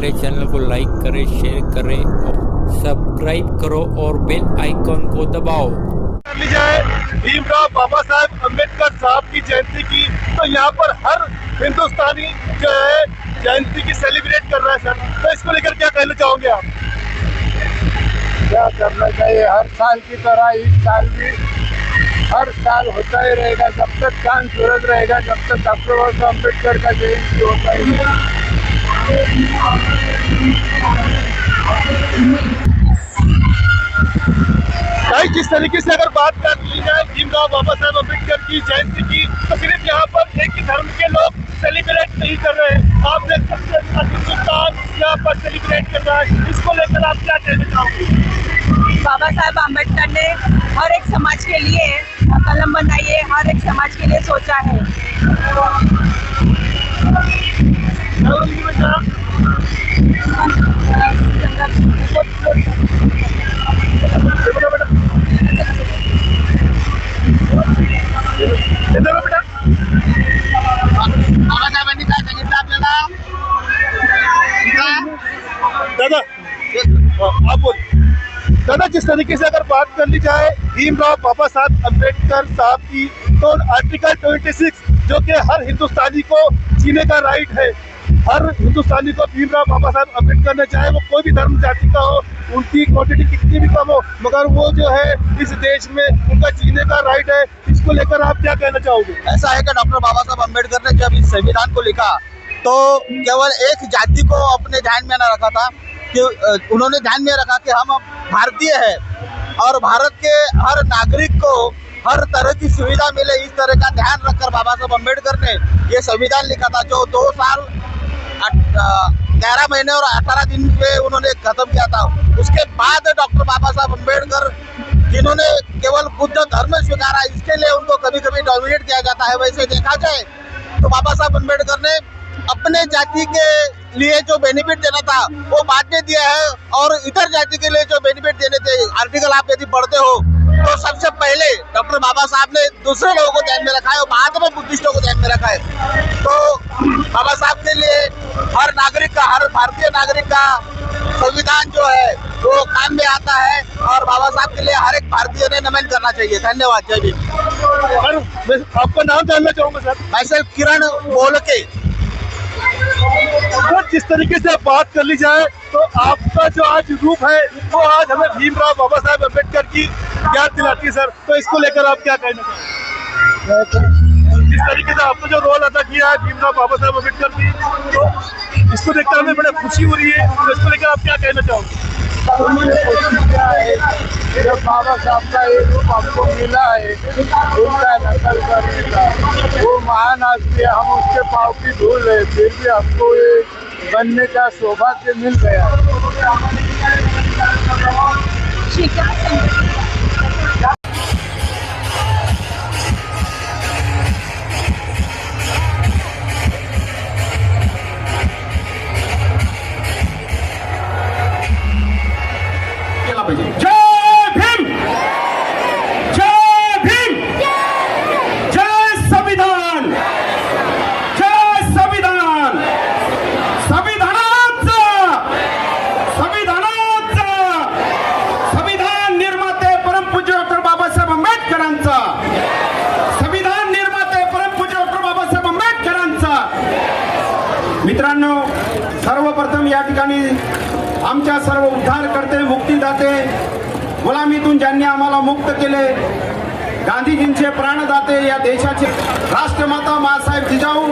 हमारे चैनल को लाइक करें, शेयर करें और सब्सक्राइब करो और बेल आइकन को दबाओ। कर ली जाए भीमराव बाबा साहेब अम्बेडकर साहब की जयंती की, तो यहाँ पर हर हिंदुस्तानी जो है जयंती की सेलिब्रेट कर रहा है सर, तो इसको लेकर क्या कहना चाहोगे आप? क्या करना चाहिए, हर साल की तरह इस साल भी हर साल होता ही रहेगा। जब तक चांद सूरज रहेगा, जब तक डॉक्टर बाबा साहब अम्बेडकर का जयंती होता ही भाई, जिस तरीके से अगर बात कर ली जाए भीमराव बाबा साहेब अम्बेडकर की जयंती की, तो सिर्फ यहाँ पर एक ही धर्म के लोग सेलिब्रेट नहीं कर रहे हैं। आप देख सकते हैं हिंदुस्तान यहाँ पर सेलिब्रेट कर रहा है, इसको लेकर आप क्या कहना चाहोगे? बाबा साहेब अम्बेडकर ने हर एक समाज के लिए कलम बनाई है, हर एक समाज के लिए सोचा है। दादा आप बोल। दादा, जिस तरीके से अगर बात कर ली जाए भीमराव बाबा साहब अम्बेडकर साहब की, तो आर्टिकल 26 जो कि हर हिंदुस्तानी को जीने का राइट है, हर हिंदुस्तानी को भीमराव बाबा साहब अम्बेडकर ने, चाहे वो कोई भी धर्म जाति का हो, उनकी क्वांटिटी कितनी भी कम हो, मगर वो जो है इस देश में उनका जीने का राइट है। इसको लेकर आप क्या कहना चाहोगे? ऐसा है कि डॉक्टर बाबा साहब अम्बेडकर ने जब इस संविधान को लिखा तो केवल एक जाति को अपने ध्यान में न रखा था, कि उन्होंने ध्यान में रखा कि हम भारतीय हैं और भारत के हर नागरिक को हर तरह की सुविधा मिले, इस तरह का ध्यान रखकर बाबा साहब अम्बेडकर ने ये संविधान लिखा था, जो 2 साल 11 महीने और 18 दिन में उन्होंने खत्म किया था। उसके बाद डॉक्टर बाबा साहब अम्बेडकर, जिन्होंने केवल बुद्ध धर्म स्वीकारा, इसके लिए उनको कभी कभी डोमिनेट किया जाता है। वैसे देखा जाए तो बाबा साहब अम्बेडकर ने अपने जाति के लिए जो बेनिफिट देना था वो बाद में दिया है, और इतर जाति के लिए जो बेनिफिट देने थे, आर्टिकल आप यदि पढ़ते हो तो सबसे पहले डॉक्टर बाबा साहब ने दूसरे लोगों को ध्यान में रखा है और बाद में बुद्धिस्टों को ध्यान में रखा है। तो बाबा साहब के लिए हर नागरिक का, हर भारतीय नागरिक का संविधान जो है वो काम में आता है, और बाबा साहब के लिए हर एक भारतीय ने नमन करना चाहिए। धन्यवाद। जय भीम। सर, मैं आपका नाम जानना चाहूँगा सर। मैं सर किरण बोलके। जिस तरीके से बात कर ली जाए तो आपका जो आज रूप है वो आज हमें भीमराव बाबा साहेब अम्बेडकर की याद दिलाती है सर, तो इसको लेकर आप क्या कहना चाहेंगे? जिस तरीके से आपने जो रोल अदा किया है भीमराव बाबा साहेब अम्बेडकर की, तो इसको देखकर हमें बड़ी खुशी हो रही है, तो इसको लेकर आप क्या कहना चाहोगे? क्या है, जब बाबा साहब का एक रूप हमको मिला है उनका नकल करने का, वो महान आदमी है, हम उसके पाँव की धूल है, फिर भी हमको ये बनने का सौभाग्य मिल गया। जय भीम, जय भीम, जय संविधान, जय संविधान, संविधानाचा, संविधानाचा, संविधान निर्माते परमपूज्य डॉक्टर बाबासाहेब आंबेडकरांचा, संविधान निर्माते परमपूज्य डॉक्टर बाबासाहेब आंबेडकरांचा। मित्रांनो, सर्वप्रथम या ठिकाणी आमच्या सर्व उद्धारकर्ते, मुक्तीदाते, गुलामीतून ज्यांनी आम्हाला मुक्त केले, गांधीजींचे प्राणदाते, या देशाचे राष्ट्रमाता मासाहेब जिजाऊ,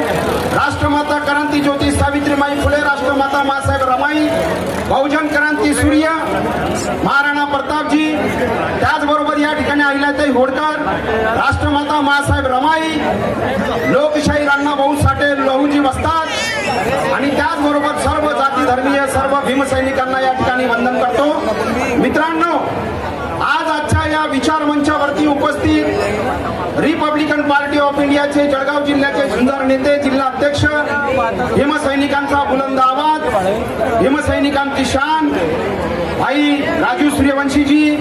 राष्ट्रमाता क्रांती ज्योती सावित्रीबाई फुले, राष्ट्रमाता मासाहेब रमाई, बहुजन क्रांती सूर्य महाराणा प्रतापजी, त्याचबरोबर या ठिकाणी अहिल्याताई होळकर, राष्ट्रमाता मासाहेब रमाई, लोकशाही अण्णाभाऊ साठे, लहुजी वस्ताद, आणि त्याचबरोबर सर्व जाती धर्मीय सर्व भीमसैनिकांना या ठिकाणी वंदन करतो। मित्रांनो, आज आजच्या या विचार मंचावरती उपस्थित रिपब्लिकन पार्टी ऑफ इंडियाचे जळगाव जिल्ह्याचे सुंदर नेते, जिल्हा अध्यक्ष, भीमसैनिकांचा बुलंद आवाज, भीमसैनिकांची शान भाई राजू सूर्यवंशीजी,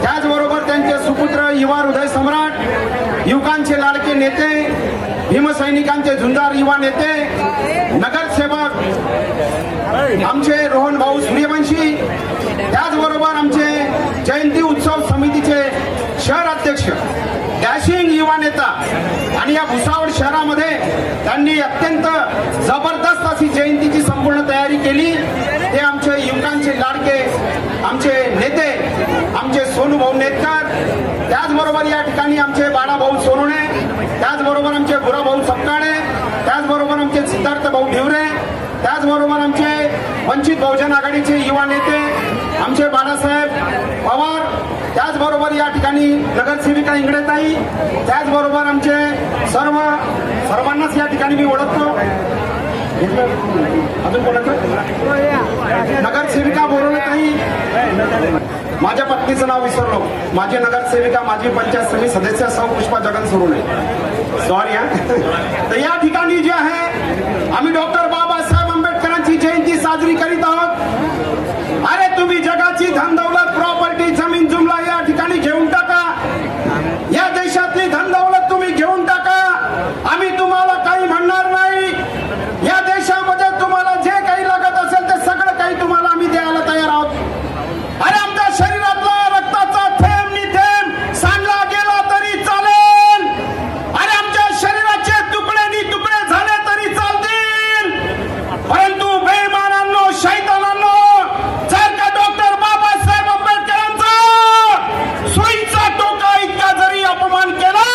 त्याचबरोबर त्यांचे सुपुत्र युवा हृदय सम्राट, युवकांचे लाडके नेते, भीमसैनिकांचे झुंजार युवा नेते, नगरसेवक आमचे रोहन भाऊ सूर्यवंशी, त्याचबरोबर आमचे जयंती उत्सव समितीचे शहर अध्यक्ष डॅशिंग युवा नेता, आणि या भुसावळ शहरामध्ये त्यांनी अत्यंत जबरदस्त अशी जयंतीची संपूर्ण तयारी केली. ते आमचे युवकांचे लाडके आमचे नेते आमचे सोनू भाऊ नेतकर, त्याचबरोबर या ठिकाणी आमचे बाळाभाऊ सोनवणे, त्याचबरोबर आमचे गुराभाऊ सपकाळे, त्याचबरोबर आमचे सिद्धार्थ भाऊ ढिवरे, त्याचबरोबर आमचे वंचित बहुजन आघाडीचे युवा नेते आमचे बाळासाहेब पवार, त्याचबरोबर या ठिकाणी नगरसेविका इंगळेताई, त्याचबरोबर आमचे सर्वांनाच या ठिकाणी मी ओळखतो. अजून कोणाचं नगरसेविका बोरवणेताई, माझ्या पत्नीचं नाव विसरलो, माझी नगरसेविका माजी पंचायत समिती सदस्य सौ पुष्पा जगन सुरुणे, सॉरी हा. तर या ठिकाणी जे आहे आम्ही डॉक्टर बाबासाहेब आंबेडकरांची जयंती साजरी करीत आहोत. अरे तुम्ही जगाची धन दौलत प्रॉपर्टी जमीन जुमला या ठिकाणी घेऊन टाका, या देशातली धन दौलत तुम्ही घेऊन टाका, आम्ही तुम्हाला काही म्हणणार नाही. या देशामध्ये तुम्हाला जे काही लागत असेल ते सगळं काही तुम्हाला आम्ही द्यायला तयार आहोत. अरे आमच्या शरीरातला रक्ताचा थेंब नि थेंब सांडला गेला तरी चालेल, अरे आमच्या शरीराचे तुकडे नि तुकडे झाले तरी चालतील, परंतु बेईमानांनो शैतानांनो जर का डॉक्टर बाबासाहेब आंबेडकरांचा सुईचा टोका इतका जरी अपमान केला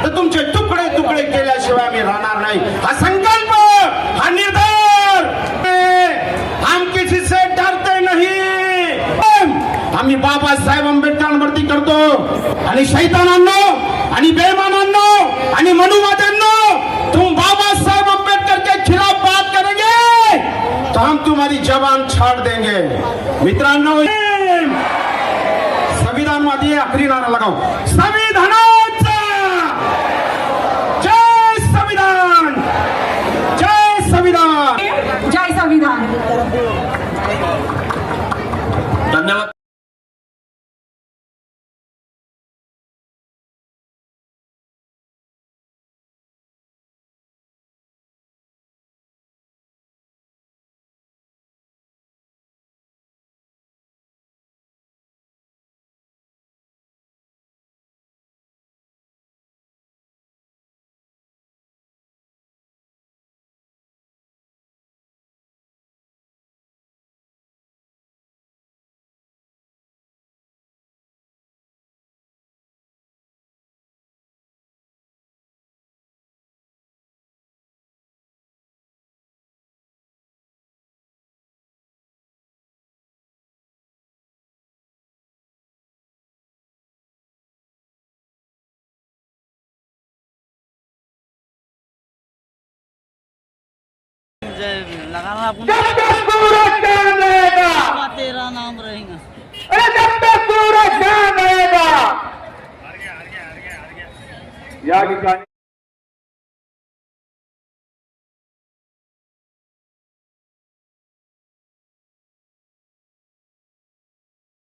तर तुमचे तुकडे तुकडे केल्याशिवाय आम्ही राहणार नाही. हा संकल्प, हा निर्धार, हम किसी से डरते नहीं, आम्ही बाबासाहेब आंबेडकरांवरती करतो. आणि शैतानांनो आणि बेईमानांनो आणि मनुवाद्यांनो, तुम बाबासाहेब आंबेडकर के खिलाफ बात करेंगे तो हम तुम्हारी जबान छाड़ देंगे. मित्रांनो, संविधानवादी आखरी नारा लगाओ, संविधानाचा जय संविधान, जय संविधान, जय संविधान. धन्यवाद. लगाना अपन जब तक सूरज चांद रहेगा, तेरा नाम रहेगा. अरे जब तक सूरज चांद रहेगा. या ठिकाणी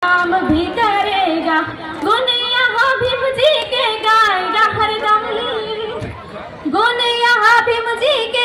काम भी करेगा, गुण यहाँ भीम जी के गाएगा हरदम, गुण यहाँ भीम जी के